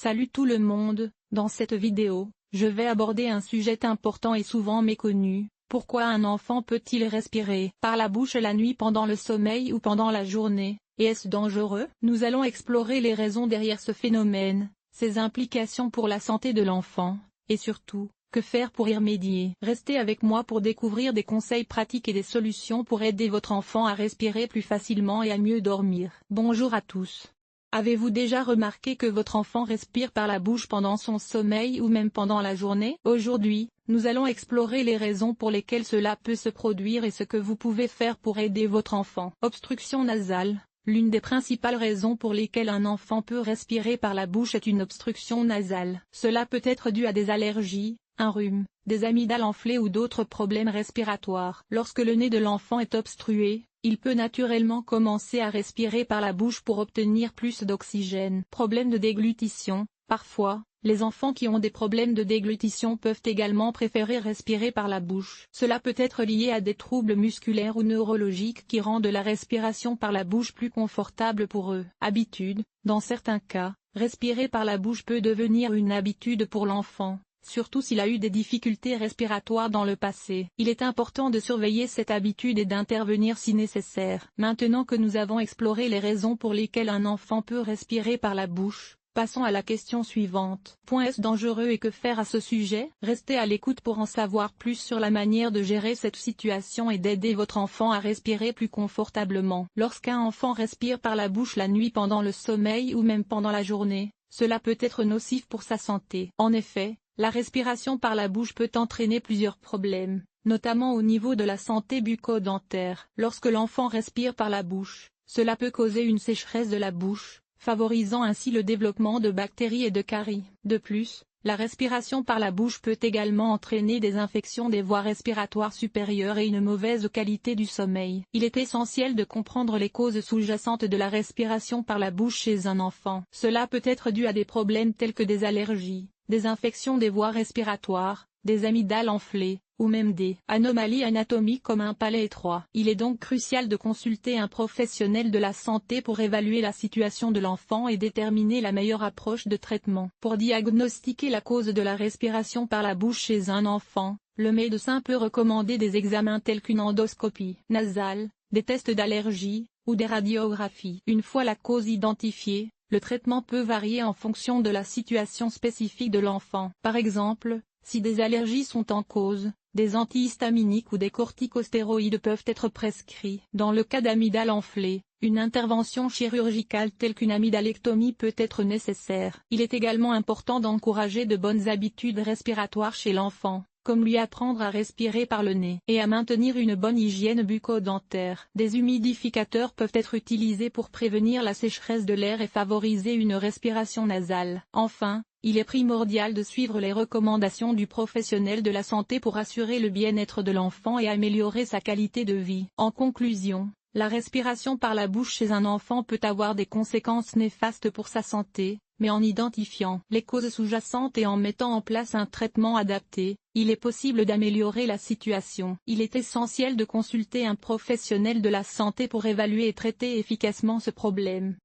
Salut tout le monde, dans cette vidéo, je vais aborder un sujet important et souvent méconnu. Pourquoi un enfant peut-il respirer par la bouche la nuit pendant le sommeil ou pendant la journée, et est-ce dangereux? Nous allons explorer les raisons derrière ce phénomène, ses implications pour la santé de l'enfant, et surtout, que faire pour y remédier? Restez avec moi pour découvrir des conseils pratiques et des solutions pour aider votre enfant à respirer plus facilement et à mieux dormir. Bonjour à tous. Avez-vous déjà remarqué que votre enfant respire par la bouche pendant son sommeil ou même pendant la journée? Aujourd'hui, nous allons explorer les raisons pour lesquelles cela peut se produire et ce que vous pouvez faire pour aider votre enfant. Obstruction nasale. L'une des principales raisons pour lesquelles un enfant peut respirer par la bouche est une obstruction nasale. Cela peut être dû à des allergies, un rhume, des amygdales enflées ou d'autres problèmes respiratoires. Lorsque le nez de l'enfant est obstrué, il peut naturellement commencer à respirer par la bouche pour obtenir plus d'oxygène. Problème de déglutition. Parfois, les enfants qui ont des problèmes de déglutition peuvent également préférer respirer par la bouche. Cela peut être lié à des troubles musculaires ou neurologiques qui rendent la respiration par la bouche plus confortable pour eux. Habitude. Dans certains cas, respirer par la bouche peut devenir une habitude pour l'enfant, surtout s'il a eu des difficultés respiratoires dans le passé. Il est important de surveiller cette habitude et d'intervenir si nécessaire. Maintenant que nous avons exploré les raisons pour lesquelles un enfant peut respirer par la bouche, passons à la question suivante. Est-ce dangereux et que faire à ce sujet? Restez à l'écoute pour en savoir plus sur la manière de gérer cette situation et d'aider votre enfant à respirer plus confortablement. Lorsqu'un enfant respire par la bouche la nuit pendant le sommeil ou même pendant la journée, cela peut être nocif pour sa santé. En effet, la respiration par la bouche peut entraîner plusieurs problèmes, notamment au niveau de la santé bucco-dentaire. Lorsque l'enfant respire par la bouche, cela peut causer une sécheresse de la bouche, favorisant ainsi le développement de bactéries et de caries. De plus, la respiration par la bouche peut également entraîner des infections des voies respiratoires supérieures et une mauvaise qualité du sommeil. Il est essentiel de comprendre les causes sous-jacentes de la respiration par la bouche chez un enfant. Cela peut être dû à des problèmes tels que des allergies, des infections des voies respiratoires, des amygdales enflées, ou même des anomalies anatomiques comme un palais étroit. Il est donc crucial de consulter un professionnel de la santé pour évaluer la situation de l'enfant et déterminer la meilleure approche de traitement. Pour diagnostiquer la cause de la respiration par la bouche chez un enfant, le médecin peut recommander des examens tels qu'une endoscopie nasale, des tests d'allergie, ou des radiographies. Une fois la cause identifiée, le traitement peut varier en fonction de la situation spécifique de l'enfant. Par exemple, si des allergies sont en cause, des antihistaminiques ou des corticostéroïdes peuvent être prescrits. Dans le cas d'amygdales enflées, une intervention chirurgicale telle qu'une amygdalectomie peut être nécessaire. Il est également important d'encourager de bonnes habitudes respiratoires chez l'enfant, comme lui apprendre à respirer par le nez et à maintenir une bonne hygiène bucco-dentaire. Des humidificateurs peuvent être utilisés pour prévenir la sécheresse de l'air et favoriser une respiration nasale. Enfin, il est primordial de suivre les recommandations du professionnel de la santé pour assurer le bien-être de l'enfant et améliorer sa qualité de vie. En conclusion, la respiration par la bouche chez un enfant peut avoir des conséquences néfastes pour sa santé, mais en identifiant les causes sous-jacentes et en mettant en place un traitement adapté, il est possible d'améliorer la situation. Il est essentiel de consulter un professionnel de la santé pour évaluer et traiter efficacement ce problème.